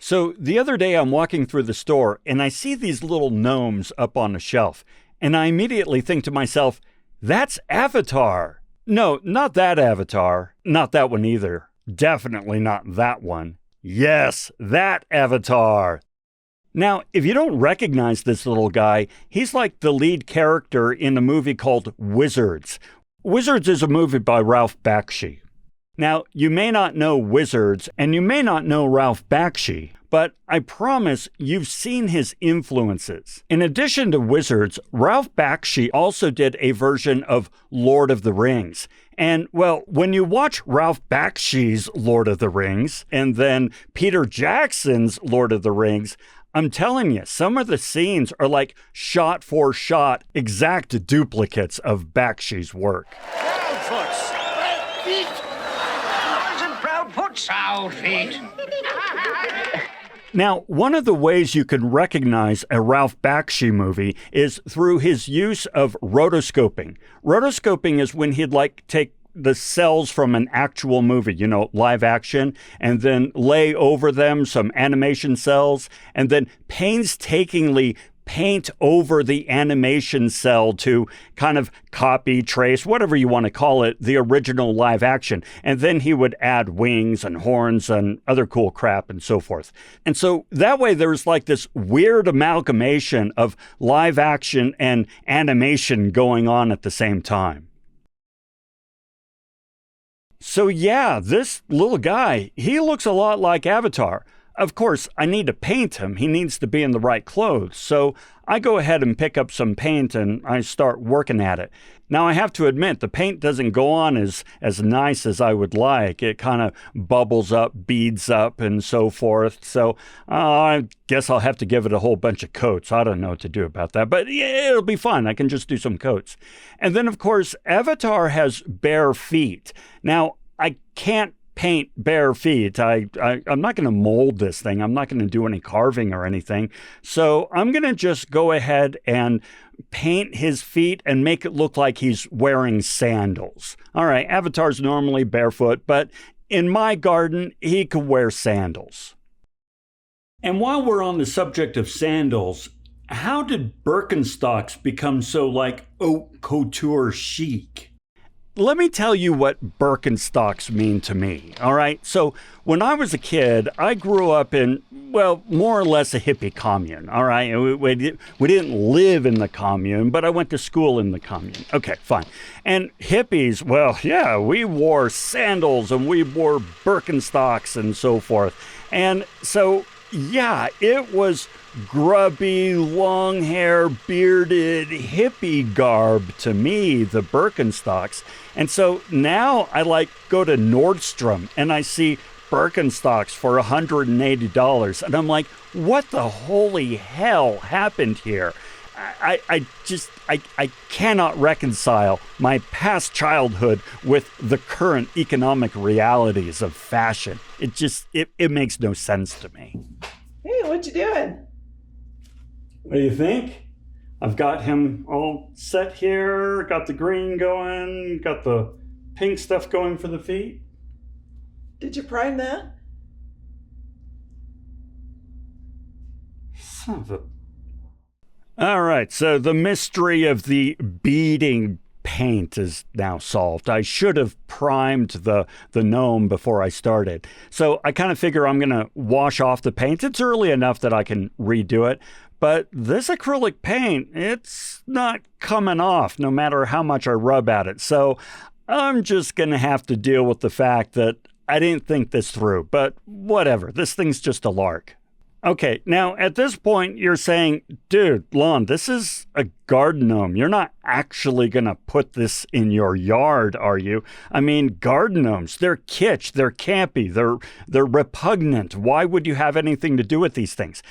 So the other day I'm walking through the store and I see these little gnomes up on a shelf. And I immediately think to myself, that's Avatar. No, not that Avatar. Not that one either. Definitely not that one. Yes, that Avatar. Now, if you don't recognize this little guy, he's like the lead character in a movie called Wizards. Wizards is a movie by Ralph Bakshi. Now, you may not know Wizards, and you may not know Ralph Bakshi, but I promise you've seen his influences. In addition to Wizards, Ralph Bakshi also did a version of Lord of the Rings. And, well, when you watch Ralph Bakshi's Lord of the Rings, and then Peter Jackson's Lord of the Rings, I'm telling you, some of the scenes are like shot for shot, exact duplicates of Bakshi's work. Sound feet. Now, one of the ways you can recognize a Ralph Bakshi movie is through his use of rotoscoping. Rotoscoping is when he'd take the cells from an actual movie, live action, and then lay over them some animation cells, and then painstakingly paint over the animation cell to kind of copy, trace, whatever you want to call it, the original live action. And then he would add wings and horns and other cool crap and so forth. And so that way there's like this weird amalgamation of live action and animation going on at the same time. So yeah, this little guy, he looks a lot like Avatar. Of course, I need to paint him. He needs to be in the right clothes. So I go ahead and pick up some paint and I start working at it. Now, I have to admit, the paint doesn't go on as nice as I would like. It kind of bubbles up, beads up, and so forth. So I guess I'll have to give it a whole bunch of coats. I don't know what to do about that, but yeah, it'll be fine. I can just do some coats. And then, of course, Avatar has bare feet. Now, I can't paint bare feet. I'm not going to mold this thing. I'm not going to do any carving or anything. So I'm going to just go ahead and paint his feet and make it look like he's wearing sandals. All right, Avatar's normally barefoot, but in my garden, he could wear sandals. And while we're on the subject of sandals, how did Birkenstocks become so haute couture chic? Let me tell you what Birkenstocks mean to me, all right? So when I was a kid, I grew up in, well, more or less a hippie commune, all right? We didn't live in the commune, but I went to school in the commune. Okay, fine. And hippies, well, yeah, we wore sandals and we wore Birkenstocks and so forth. And so, yeah, it was grubby, long hair, bearded, hippie garb to me, the Birkenstocks. And so now I go to Nordstrom and I see Birkenstocks for $180. And I'm like, what the holy hell happened here? I cannot reconcile my past childhood with the current economic realities of fashion. It makes no sense to me. Hey, what you doing? What do you think? I've got him all set here, got the green going, got the pink stuff going for the feet. Did you prime that? Son of a... All right, so the mystery of the beading paint is now solved. I should have primed the gnome before I started. So I kind of figure I'm going to wash off the paint. It's early enough that I can redo it. But this acrylic paint, it's not coming off no matter how much I rub at it. So I'm just going to have to deal with the fact that I didn't think this through. But whatever, this thing's just a lark. Okay, now at this point you're saying, dude, Lon, this is a garden gnome. You're not actually going to put this in your yard, are you? I mean, garden gnomes, they're kitsch, they're campy, they're repugnant. Why would you have anything to do with these things?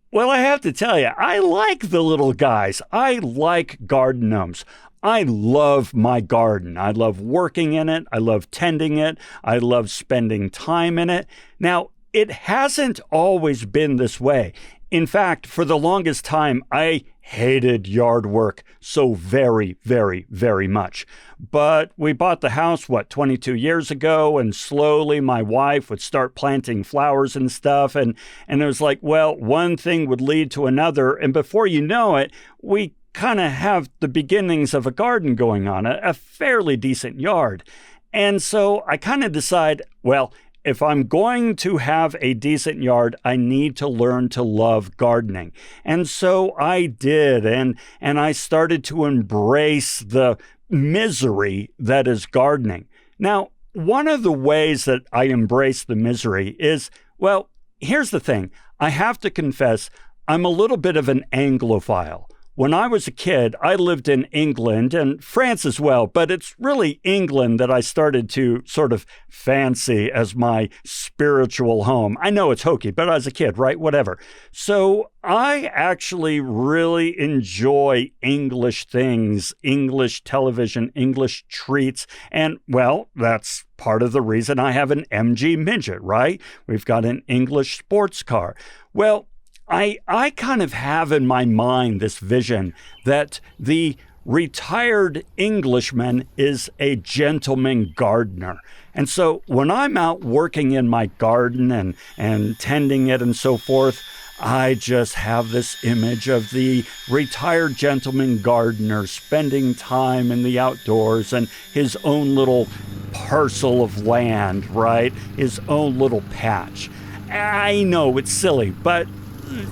Well, I have to tell you, I like the little guys. I like garden gnomes. I love my garden. I love working in it. I love tending it. I love spending time in it. Now, It hasn't always been this way. In fact, for the longest time, I hated yard work so very, very, very much. But we bought the house, 22 years ago, and slowly my wife would start planting flowers and stuff. And it was like, well, one thing would lead to another. And before you know it, we kind of have the beginnings of a garden going on, a fairly decent yard. And so I kind of decide, well, if I'm going to have a decent yard, I need to learn to love gardening. And so I did, and I started to embrace the misery that is gardening. Now, one of the ways that I embrace the misery is, well, here's the thing. I have to confess, I'm a little bit of an Anglophile. When I was a kid, I lived in England and France as well, but it's really England that I started to sort of fancy as my spiritual home. I know it's hokey, but I was a kid, right? Whatever. So I actually really enjoy English things, English television, English treats, and well, that's part of the reason I have an MG Midget, right? We've got an English sports car. Well, I kind of have in my mind this vision that the retired Englishman is a gentleman gardener. And so when I'm out working in my garden and tending it and so forth, I just have this image of the retired gentleman gardener spending time in the outdoors and his own little parcel of land, right? His own little patch. I know it's silly, but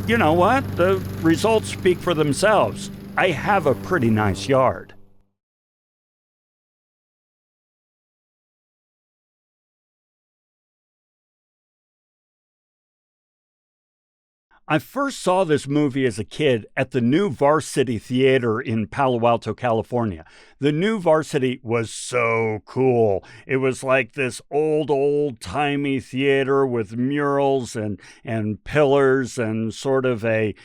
you know what? The results speak for themselves. I have a pretty nice yard. I first saw this movie as a kid at the New Varsity Theater in Palo Alto, California. The New Varsity was so cool. It was like this old-timey theater with murals and pillars and sort of a,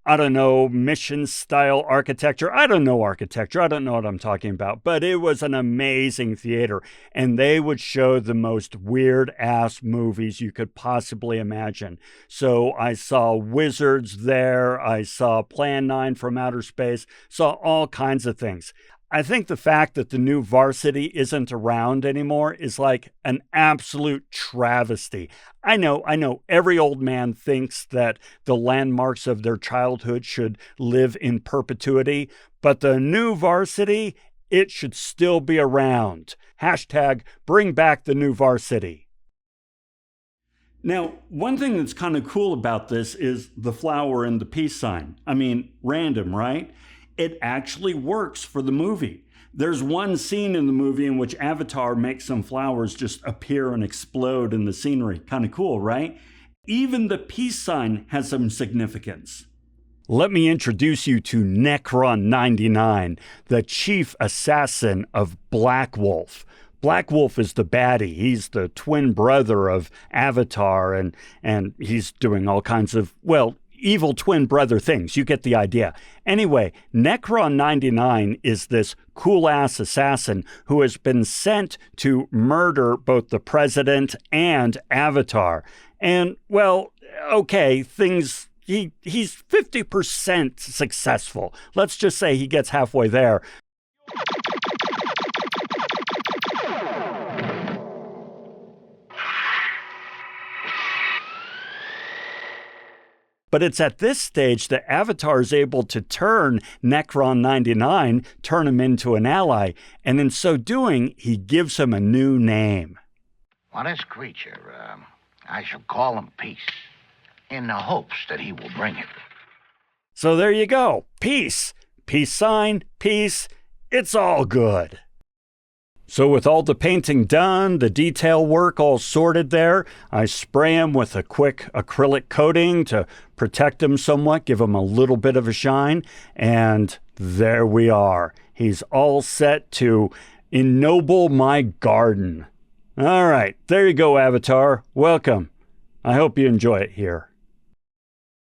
I don't know, mission-style architecture. I don't know architecture. I don't know what I'm talking about. But it was an amazing theater. And they would show the most weird-ass movies you could possibly imagine. So I saw Wizards there. I saw Plan 9 from Outer Space. Saw all kinds of things. I think the fact that the New Varsity isn't around anymore is like an absolute travesty. I know, every old man thinks that the landmarks of their childhood should live in perpetuity, but the New Varsity, it should still be around. Hashtag bring back the New Varsity. Now, one thing that's kind of cool about this is the flower and the peace sign. I mean, random, right? It actually works for the movie. There's one scene in the movie in which Avatar makes some flowers just appear and explode in the scenery. Kind of cool, right? Even the peace sign has some significance. Let me introduce you to Necron 99, the chief assassin of Black Wolf. Black Wolf is the baddie. He's the twin brother of Avatar, and he's doing all kinds of, well, evil twin brother things. You get the idea. Anyway, Necron 99 is this cool-ass assassin who has been sent to murder both the president and Avatar. And, well, okay, he's 50% successful. Let's just say he gets halfway there. But it's at this stage that Avatar is able to turn Necron 99, turn him into an ally, and in so doing, he gives him a new name. Well, this creature, I shall call him Peace, in the hopes that he will bring it. So there you go. Peace. Peace sign, peace. It's all good. So with all the painting done, the detail work all sorted there, I spray him with a quick acrylic coating to protect him somewhat, give him a little bit of a shine, and there we are. He's all set to ennoble my garden. All right, there you go, Avatar. Welcome. I hope you enjoy it here.